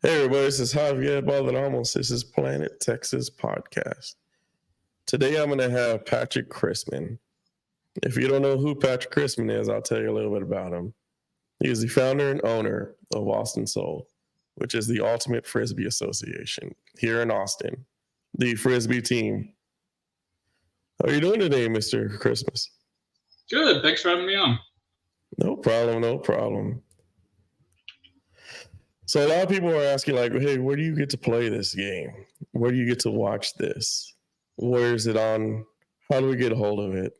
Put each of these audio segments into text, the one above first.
Hey everybody, this is Javier Balderramos. This is Planet Texas Podcast. Today I'm going to have Patrick Chrisman. If you don't know who Patrick Chrisman is, I'll tell you a little bit about him. He is the founder and owner of Austin Soul, which is the ultimate Frisbee Association here in Austin, the Frisbee team. How are you doing today, Mr. Christmas? Good. Thanks for having me on. No problem. So a lot of people are asking like, hey, where do you get to play this game? Where do you get to watch this? Where is it on? How do we get a hold of it?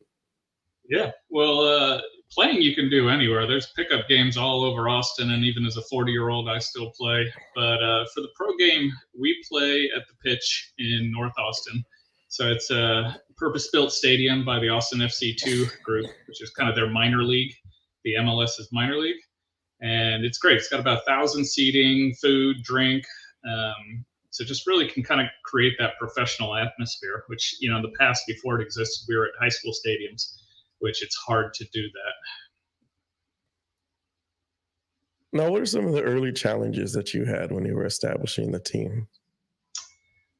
Yeah. Well, playing you can do anywhere. There's pickup games all over Austin, and even as a 40-year-old, I still play. But for the pro game, we play at the pitch in North Austin. So it's a purpose-built stadium by the Austin FC2 group, which is kind of their minor league. The MLS is minor league. And it's great. It's got about 1,000 seating, food, drink. So just really can kind of create that professional atmosphere, which, in the past, before it existed, we were at high school stadiums, which it's hard to do that. Now, what are some of the early challenges that you had when you were establishing the team?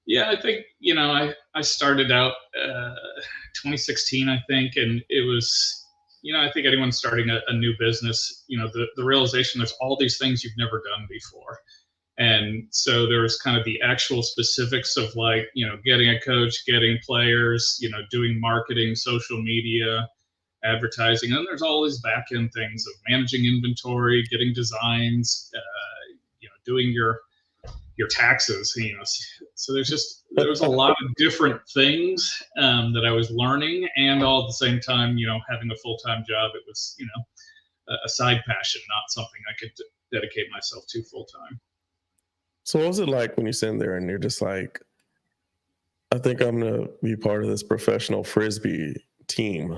Yeah, I think, I started out 2016, I think, and it was, I think anyone starting a new business, the realization there's all these things you've never done before. And so there was kind of the actual specifics of getting a coach, getting players, doing marketing, social media, advertising. And then there's all these back end things of managing inventory, getting designs, doing your taxes, so there was a lot of different things that I was learning, and all at the same time, having a full-time job, it was, a side passion, not something I could dedicate myself to full-time. So what was it like when you sit in there and you're just like, I think I'm going to be part of this professional Frisbee team?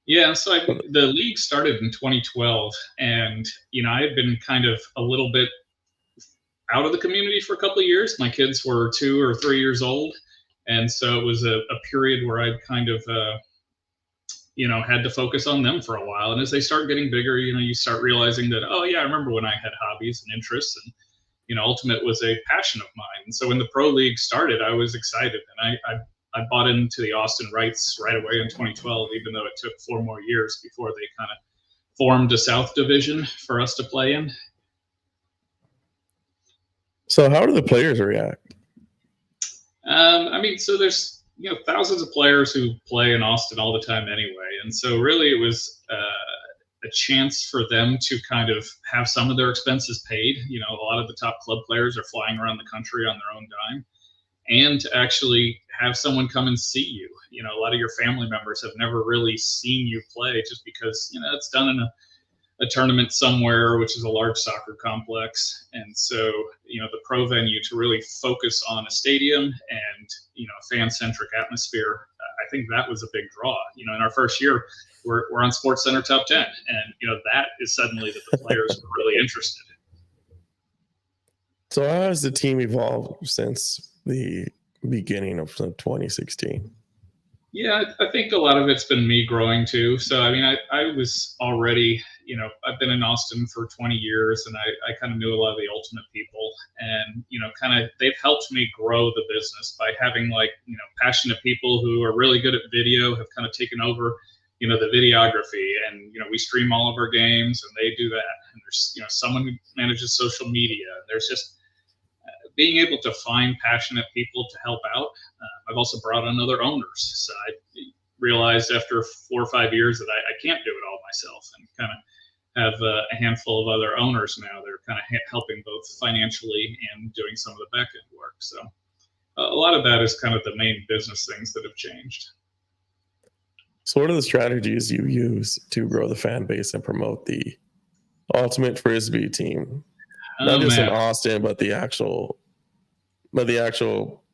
Yeah, so the league started in 2012, and, I had been kind of a little bit out of the community for a couple of years. My kids were 2 or 3 years old. And so it was a period where I'd kind of, had to focus on them for a while. And as they start getting bigger, you start realizing that, oh yeah, I remember when I had hobbies and interests, and, ultimate was a passion of mine. And so when the pro league started, I was excited, and I bought into the Austin Rights right away in 2012, even though it took 4 more years before they kind of formed a South division for us to play in. So how do the players react? So there's thousands of players who play in Austin all the time anyway, and so really it was a chance for them to kind of have some of their expenses paid. A lot of the top club players are flying around the country on their own dime, and to actually have someone come and see you. A lot of your family members have never really seen you play, just because it's done in a tournament somewhere, which is a large soccer complex. And so, the pro venue to really focus on a stadium and, a fan-centric atmosphere, I think that was a big draw. In our first year, we're on Sports Center Top 10. And, that is suddenly that the players were really interested. So how has the team evolved since the beginning of 2016? Yeah, I think a lot of it's been me growing too. So, I was already, I've been in Austin for 20 years, and I kind of knew a lot of the ultimate people, and, they've helped me grow the business by having passionate people who are really good at video, have kind of taken over, the videography, and, we stream all of our games, and they do that. And there's, someone who manages social media. There's just being able to find passionate people to help out. I've also brought on other owners. So I realized after 4 or 5 years that I can't do it all myself, and kind of have a handful of other owners now that are kind of helping both financially and doing some of the back end work. So a lot of that is kind of the main business things that have changed. So what are the strategies you use to grow the fan base and promote the ultimate Frisbee team? Not just in Austin, but the actual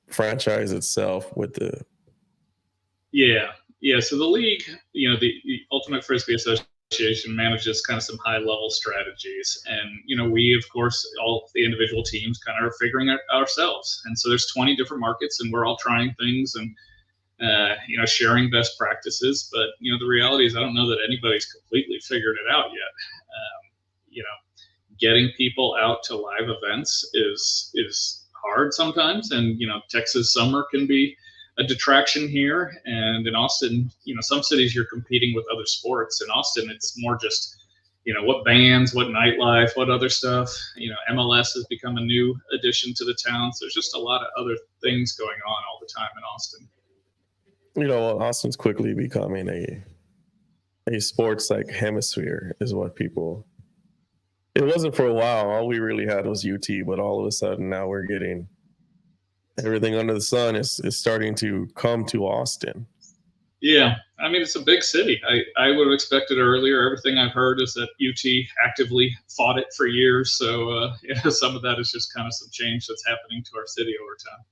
franchise itself with the. Yeah. So the league, the Ultimate Frisbee Association manages kind of some high level strategies. And, we, of course, all the individual teams kind of are figuring it ourselves. And so there's 20 different markets, and we're all trying things and, sharing best practices. But, the reality is I don't know that anybody's completely figured it out yet. getting people out to live events is hard sometimes. And, Texas summer can be a detraction here. And in Austin, some cities you're competing with other sports. In Austin, it's more just, what bands, what nightlife, what other stuff. MLS has become a new addition to the town. So there's just a lot of other things going on all the time in Austin. Austin's quickly becoming a sports like hemisphere is what people. It wasn't for a while. All we really had was UT, but all of a sudden now we're getting everything under the sun is starting to come to Austin. Yeah, I mean, it's a big city. I would have expected earlier. Everything I've heard is that UT actively fought it for years. So, some of that is just kind of some change that's happening to our city over time.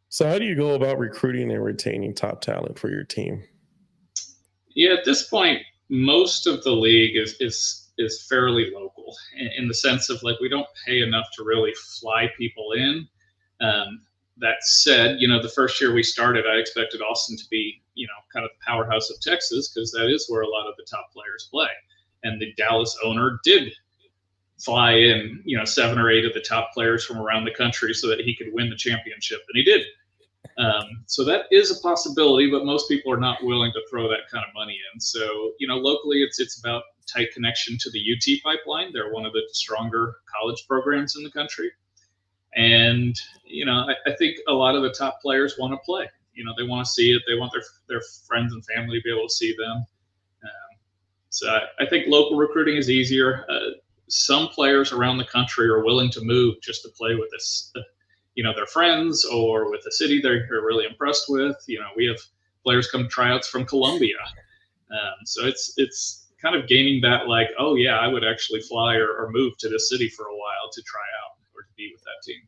So how do you go about recruiting and retaining top talent for your team? Yeah, at this point, most of the league is fairly local in the sense of like we don't pay enough to really fly people in. That said, the first year we started, I expected Austin to be, kind of the powerhouse of Texas because that is where a lot of the top players play. And the Dallas owner did fly in, 7 or 8 of the top players from around the country so that he could win the championship. And he did. So that is a possibility, but most people are not willing to throw that kind of money in. So, locally, it's about tight connection to the UT pipeline. They're one of the stronger college programs in the country. And, I think a lot of the top players want to play. They want to see it. They want their friends and family to be able to see them. So I think local recruiting is easier. Some players around the country are willing to move just to play with us. Their friends or with the city they're really impressed with. We have players come tryouts from Columbia. So it's kind of gaining that like, oh yeah, I would actually fly or move to this city for a while to try out or to be with that team.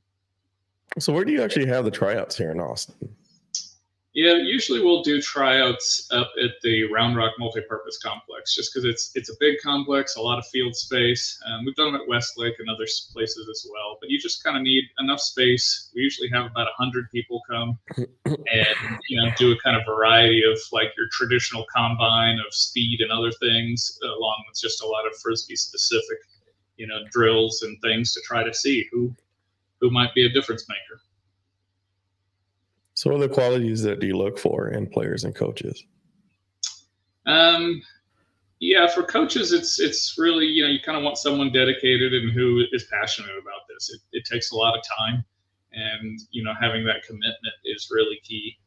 So where do you actually have the tryouts here in Austin? Yeah, usually we'll do tryouts up at the Round Rock Multipurpose Complex just because it's a big complex, a lot of field space. We've done them at Westlake and other places as well, but you just kind of need enough space. We usually have about 100 people come and do a kind of variety of like your traditional combine of speed and other things, along with just a lot of Frisbee specific, drills and things to try to see who might be a difference maker. So what are the qualities that you look for in players and coaches? Yeah, for coaches, it's really, you kind of want someone dedicated and who is passionate about this. It takes a lot of time, and, having that commitment is really key.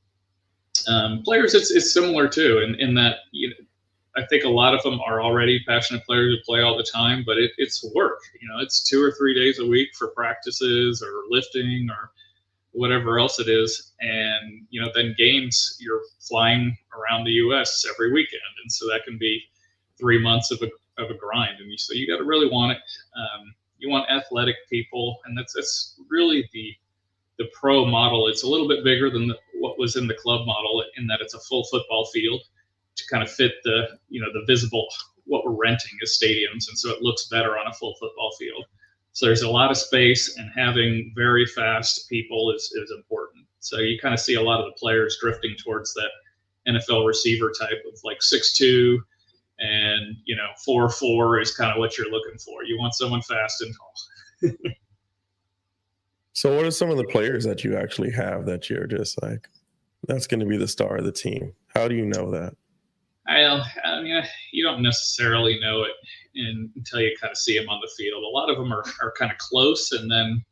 Players, it's similar too, in that, I think a lot of them are already passionate players who play all the time, but it's work. It's 2 or 3 days a week for practices or lifting or whatever else it is. And, then games, you're flying around the US every weekend. And so that can be 3 months of a grind. And so you got to really want it. You want athletic people. And that's really the pro model. It's a little bit bigger than what was in the club model in that it's a full football field to kind of fit the visible, what we're renting as stadiums. And so it looks better on a full football field. So there's a lot of space, and having very fast people is important. So you kind of see a lot of the players drifting towards that NFL receiver type of like 6'2", and 4'4" is kind of what you're looking for. You want someone fast and tall. So what are some of the players that you actually have that you're just like, that's going to be the star of the team? How do you know that? I mean, you don't necessarily know it until you kind of see them on the field. A lot of them are kind of close, and then,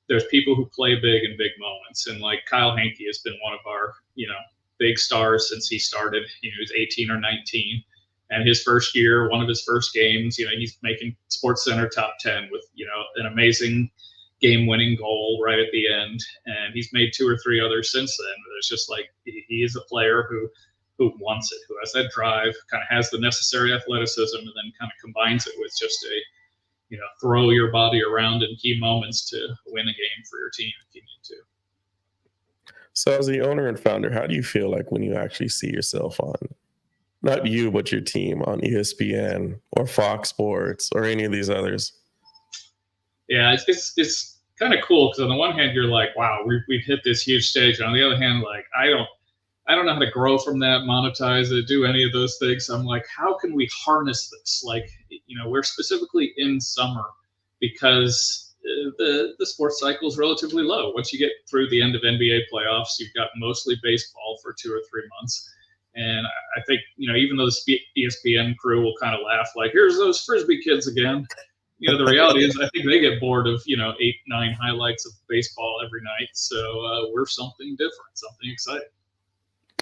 there's people who play big in big moments. And like Kyle Hankey has been one of our, big stars since he started. He was 18 or 19. And his first year, one of his first games, he's making SportsCenter top 10 with, an amazing game-winning goal right at the end. And he's made 2 or 3 others since then. But it's just like he is a player who wants it, who has that drive, kind of has the necessary athleticism, and then kind of combines it with just a, throw your body around in key moments to win a game for your team if you need to. So as the owner and founder, how do you feel like when you actually see yourself on, not you, but your team on ESPN or Fox Sports or any of these others? Yeah, it's kind of cool because on the one hand, you're like, wow, we've hit this huge stage. And on the other hand, like, I don't know how to grow from that, monetize it, do any of those things. I'm like, how can we harness this? Like, we're specifically in summer because the sports cycle is relatively low. Once you get through the end of NBA playoffs, you've got mostly baseball for 2 or 3 months. And I think, even though the ESPN crew will kind of laugh like, here's those Frisbee kids again. The reality is I think they get bored of, 8, 9 highlights of baseball every night. So we're something different, something exciting.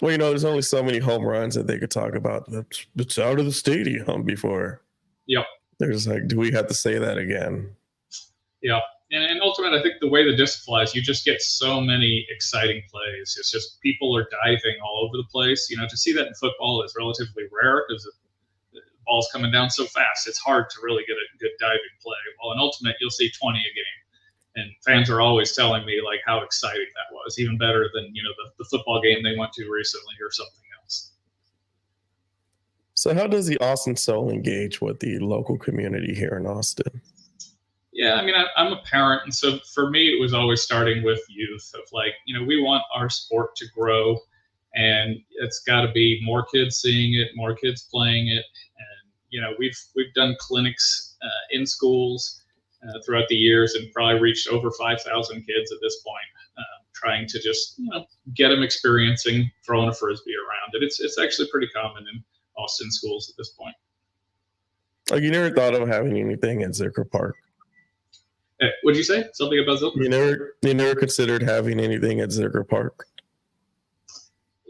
Well, there's only so many home runs that they could talk about. It's out of the stadium before. Yep. They're just like, do we have to say that again? Yeah. And ultimately, I think the way the disc flies, you just get so many exciting plays. It's just people are diving all over the place. To see that in football is relatively rare because the ball's coming down so fast. It's hard to really get a good diving play. Well, in Ultimate, you'll see 20 a game. And fans are always telling me like how exciting that was, even better than, the football game they went to recently or something else. So how does the Austin Soul engage with the local community here in Austin? Yeah, I mean, I'm a parent, and so for me, it was always starting with youth of like, we want our sport to grow, and it's got to be more kids seeing it, more kids playing it, and we've done clinics in schools throughout the years, and probably reached over 5,000 kids at this point, trying to just get them experiencing throwing a frisbee around. And it's actually pretty common in Austin schools at this point. Like, you never thought of having anything at Zilker Park? What'd you say? Something about Zilker? You never considered having anything at Zilker Park?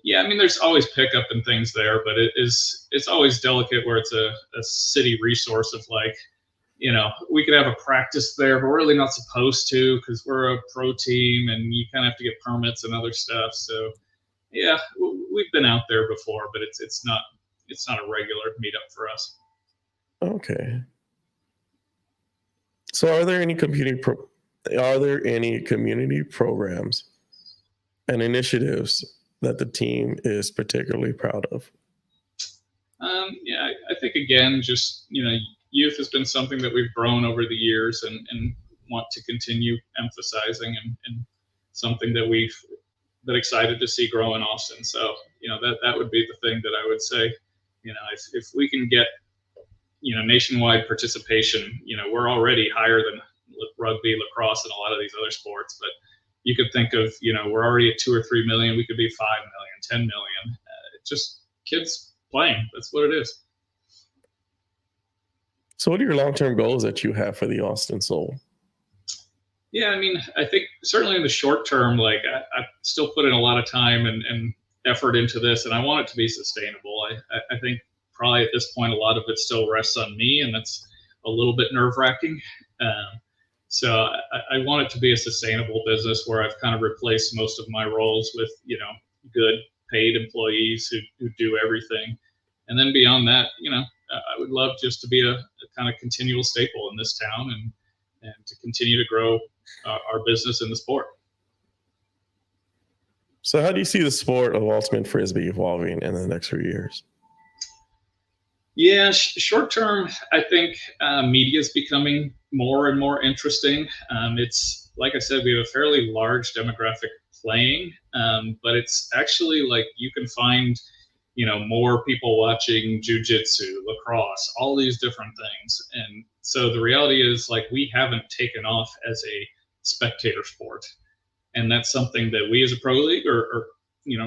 Yeah, I mean, there's always pickup and things there, but it's always delicate where it's a city resource of like, we could have a practice there, but we're really not supposed to because we're a pro team and you kind of have to get permits and other stuff. So yeah, we've been out there before, but it's not a regular meetup for us. Okay. So are there any community programs and initiatives that the team is particularly proud of? Yeah, I think again, just youth has been something that we've grown over the years and want to continue emphasizing and something that been excited to see grow in Austin. So that would be the thing that I would say. If we can get nationwide participation, we're already higher than rugby, lacrosse, and a lot of these other sports. But you could think of, we're already at 2 or 3 million. We could be 5 million, 10 million. Just kids playing. That's what it is. So what are your long-term goals that you have for the Austin Soul? Yeah, I mean, I think certainly in the short term, like I still put in a lot of time and effort into this, and I want it to be sustainable. I think probably at this point, a lot of it still rests on me, and that's a little bit nerve-wracking. So I want it to be a sustainable business where I've kind of replaced most of my roles with, good paid employees who do everything. And then beyond that, I would love just to be a kind of continual staple in this town and to continue to grow our business in the sport. So how do you see the sport of ultimate Frisbee evolving in the next few years? Yeah, short term, I think media is becoming more and more interesting. It's like I said, we have a fairly large demographic playing, but it's actually like you can find, more people watching jiu-jitsu, lacrosse, all these different things. And so the reality is like we haven't taken off as a spectator sport. And that's something that we as a pro league are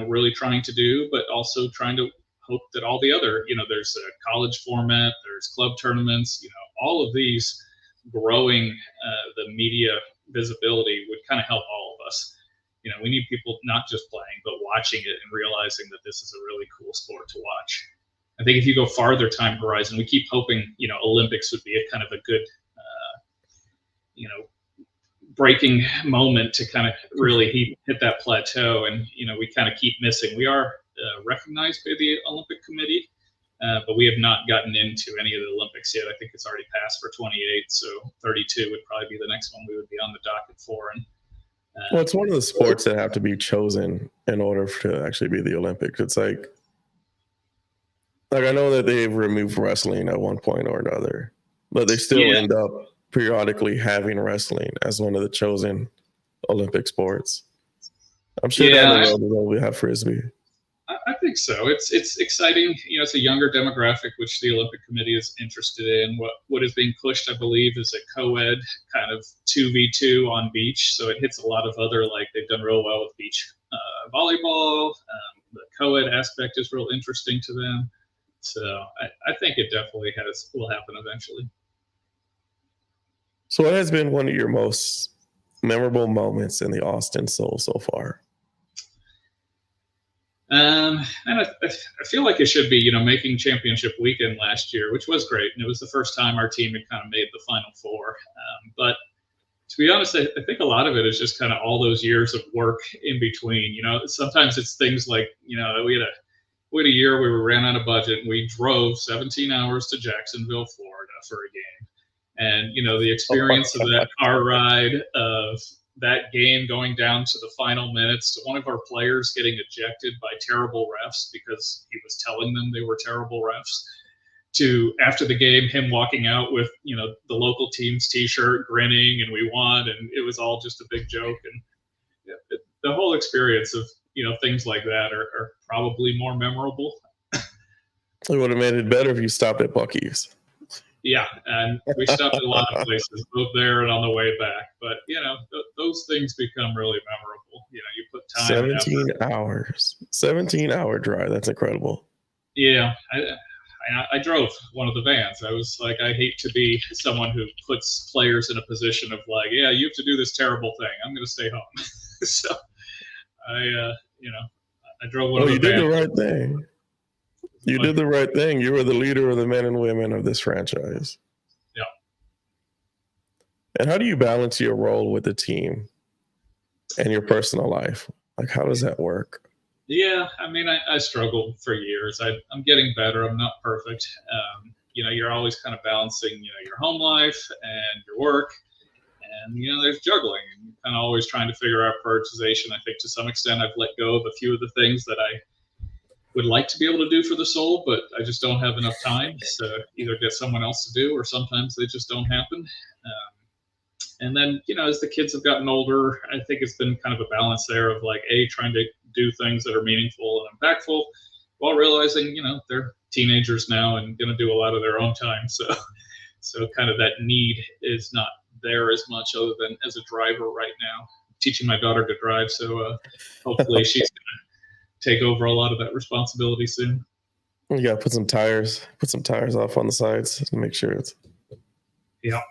really trying to do, but also trying to hope that all the other, there's a college format, there's club tournaments, all of these growing the media visibility would kind of help all of us. We need people not just playing, but watching it and realizing that this is a really cool sport to watch. I think if you go farther time horizon, we keep hoping, Olympics would be a kind of a good, breaking moment to kind of really hit that plateau. And, we kind of keep missing. We are recognized by the Olympic Committee, but we have not gotten into any of the Olympics yet. I think it's already passed for 28, so 32 would probably be the next one we would be on the docket for. And well, it's one of the sports that have to be chosen in order to actually be the Olympics. It's like I know that they've removed wrestling at one point or another, but they still end up periodically having wrestling as one of the chosen Olympic sports. I'm sure down the road we have Frisbee. I think think so. It's exciting. It's a younger demographic, which the Olympic Committee is interested in. What is being pushed, I believe, is a co-ed kind of 2v2 on beach. So it hits a lot of other, like they've done real well with beach volleyball. The co-ed aspect is real interesting to them. So I think it definitely will happen eventually. So what has been one of your most memorable moments in the Austin Soul so far? And I feel like it should be, making championship weekend last year, which was great. And it was the first time our team had kind of made the Final Four. But to be honest, I think a lot of it is just kind of all those years of work in between. Sometimes it's things like, we had a year where we ran out of budget and we drove 17 hours to Jacksonville, Florida for a game. And, the experience of that car ride, of that game going down to the final minutes, to one of our players getting ejected by terrible refs because he was telling them they were terrible refs, to after the game, him walking out with, the local team's T-shirt, grinning, and we won. And it was all just a big joke. And the whole experience of, things like that are probably more memorable. It would have made it better if you stopped at Buc-ee's. Yeah, and we stopped at a lot of places, both there and on the way back. But, those things become really memorable. You put time 17 hours. 17-hour drive. That's incredible. Yeah, I drove one of the vans. I was like, I hate to be someone who puts players in a position of like, yeah, you have to do this terrible thing. I'm going to stay home. So I drove one of the vans. You did the right thing. You did the right thing. You were the leader of the men and women of this franchise. Yeah. And how do you balance your role with the team and your personal life? Like, how does that work? Yeah, I struggled for years. I'm getting better. I'm not perfect. You're always kind of balancing, your home life and your work. And, there's juggling. And you're kind of always trying to figure out prioritization. I think to some extent I've let go of a few of the things that I would like to be able to do for the Soul, but I just don't have enough time to either get someone else to do, or sometimes they just don't happen. And then, as the kids have gotten older, I think it's been kind of a balance there of like, trying to do things that are meaningful and impactful while realizing, they're teenagers now and going to do a lot of their own time. So kind of that need is not there as much, other than as a driver right now, teaching my daughter to drive. So hopefully she's going to take over a lot of that responsibility soon. You got to put some tires off on the sides to make sure it's. Yeah.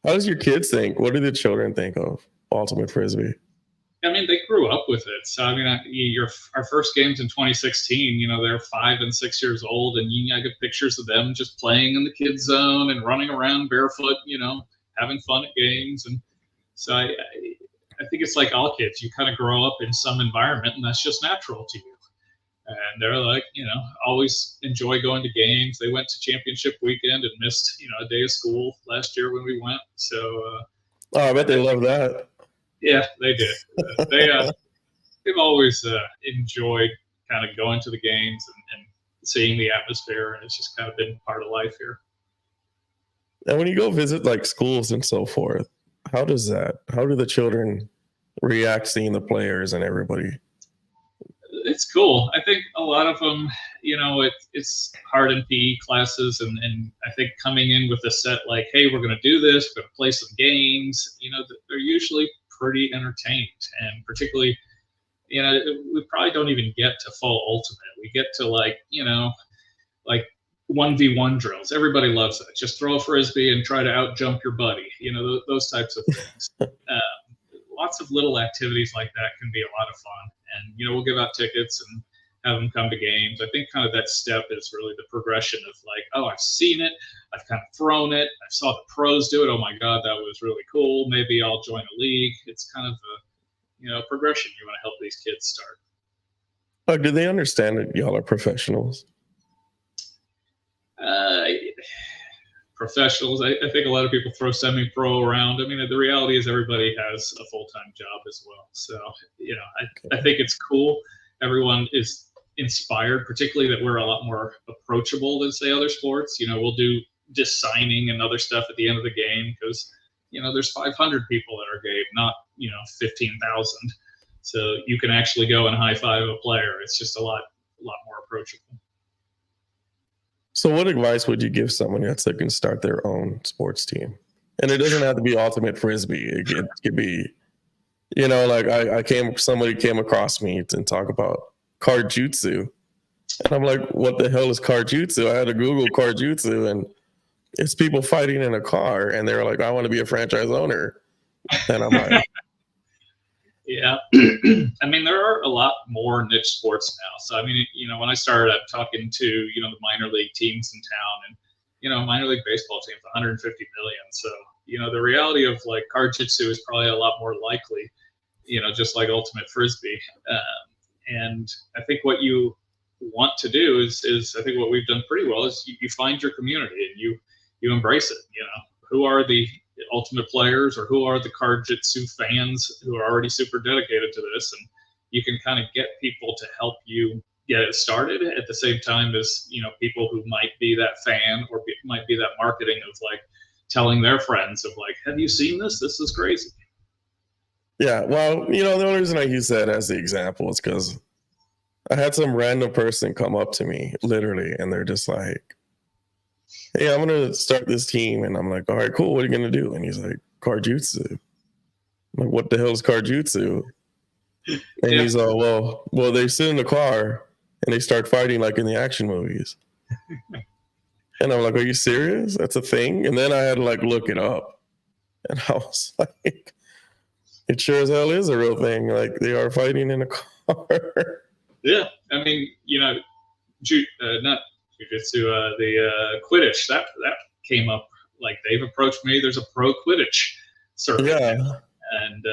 How does your kids think? What do the children think of Ultimate Frisbee? They grew up with it. So, our first games in 2016, they're 5 and 6 years old, and I get pictures of them just playing in the kids zone and running around barefoot, having fun at games. And so I think it's like all kids. You kind of grow up in some environment, and that's just natural to you. And they're like, always enjoy going to games. They went to championship weekend and missed, a day of school last year when we went. So, I bet they love that. Yeah, they did. They've always enjoyed kind of going to the games and seeing the atmosphere, and it's just kind of been part of life here. And when you go visit like schools and so forth, how do the children react seeing the players and everybody? It's cool. I think a lot of them, it's hard in PE classes, and I think coming in with a set like, hey, we're going to do this, we're going to play some games, they're usually pretty entertained. And particularly, we probably don't even get to full ultimate. We get to like 1v1 drills. Everybody loves that. Just throw a Frisbee and try to out jump your buddy, those types of things. Lots of little activities like that can be a lot of fun. And, we'll give out tickets and have them come to games. I think kind of that step is really the progression of like, oh, I've seen it. I've kind of thrown it. I saw the pros do it. Oh my God, that was really cool. Maybe I'll join a league. It's kind of a, progression you want to help these kids start. Do they understand that y'all are professionals? Professionals. I think a lot of people throw semi-pro around. The reality is everybody has a full-time job as well. So, I think it's cool. Everyone is inspired, particularly that we're a lot more approachable than, say, other sports. We'll do just signing and other stuff at the end of the game because, there's 500 people at our game, not, 15,000. So you can actually go and high five a player. It's just a lot more approachable. So, what advice would you give someone that's looking to start their own sports team? And it doesn't have to be ultimate frisbee. It could be, like somebody came across me and talk about card jutsu, and I'm like, what the hell is card jutsu? I had to Google card jutsu, and it's people fighting in a car, and they're like, I want to be a franchise owner, and I'm like, yeah. I mean, there are a lot more niche sports now. So, I mean, when I started up talking to, the minor league teams in town, and, minor league baseball teams, 150 million. So, the reality of like card jitsu is probably a lot more likely, just like ultimate frisbee. And I think what you want to do is I think what we've done pretty well is you find your community and you embrace it. Who are the ultimate players, or who are the card jitsu fans who are already super dedicated to this, and you can kind of get people to help you get it started at the same time as people who might be that fan or might be that marketing of like telling their friends of like, have you seen this is crazy. Yeah, well, the only reason I use that as the example is because I had some random person come up to me literally, and they're just like, hey, I'm going to start this team. And I'm like, all right, cool. What are you going to do? And he's like, card jutsu. I'm like, what the hell is card jutsu? And he's like, well, they sit in the car and they start fighting like in the action movies. And I'm like, are you serious? That's a thing? And then I had to like look it up. And I was like, it sure as hell is a real thing. Like they are fighting in a car. Yeah. I mean, not jiu-jitsu, the Quidditch, that came up. Like they've approached me. There's a pro Quidditch circuit. Yeah. And,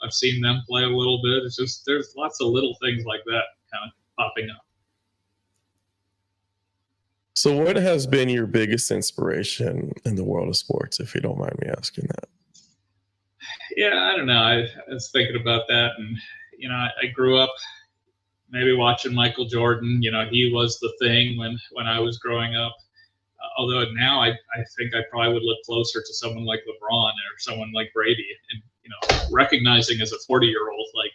I've seen them play a little bit. It's just, there's lots of little things like that kind of popping up. So what has been your biggest inspiration in the world of sports, if you don't mind me asking that? Yeah, I don't know. I was thinking about that, and I grew up maybe watching Michael Jordan. He was the thing when I was growing up. Although now I think I probably would look closer to someone like LeBron or someone like Brady, and recognizing as a 40-year-old like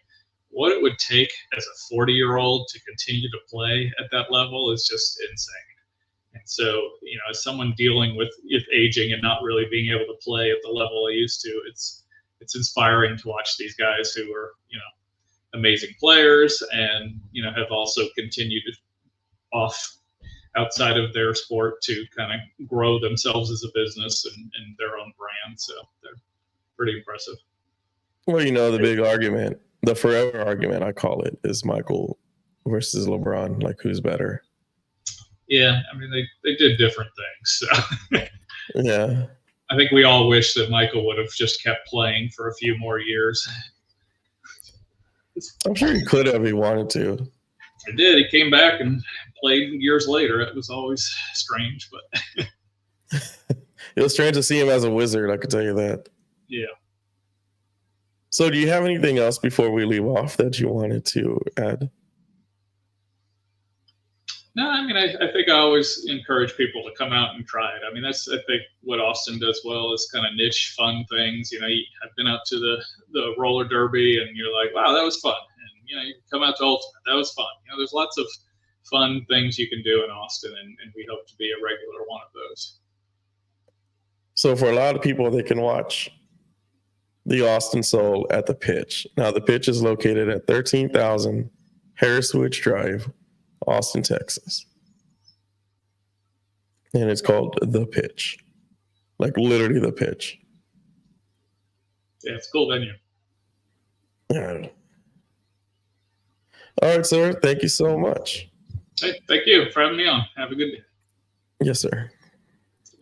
what it would take as a 40-year-old to continue to play at that level is just insane. And so, as someone dealing with aging and not really being able to play at the level I used to, it's inspiring to watch these guys who are, amazing players and, have also continued outside of their sport to kind of grow themselves as a business and their own brand. So they're pretty impressive. Well, the big argument, the forever argument, I call it, is Michael versus LeBron. Like, who's better? Yeah, I mean, they did different things. So. Yeah. I think we all wish that Michael would have just kept playing for a few more years. I'm sure he could have if he wanted to. He did. He came back and played years later. It was always strange, but it was strange to see him as a Wizard, I could tell you that. Yeah. So do you have anything else before we leave off that you wanted to add? No, I mean, I think I always encourage people to come out and try it. I mean, that's, I think, what Austin does well is kind of niche, fun things. I've been out to the roller derby, and you're like, wow, that was fun. And, you come out to Ultimate. That was fun. There's lots of fun things you can do in Austin, and we hope to be a regular one of those. So for a lot of people, they can watch the Austin Soul at the Pitch. Now, the Pitch is located at 13,000 Harris Woods Drive, Austin, Texas. And it's called The Pitch. Like literally The Pitch. Yeah, it's a cool venue. Yeah. All right, sir. Thank you so much. Hey, thank you for having me on. Have a good day. Yes, sir.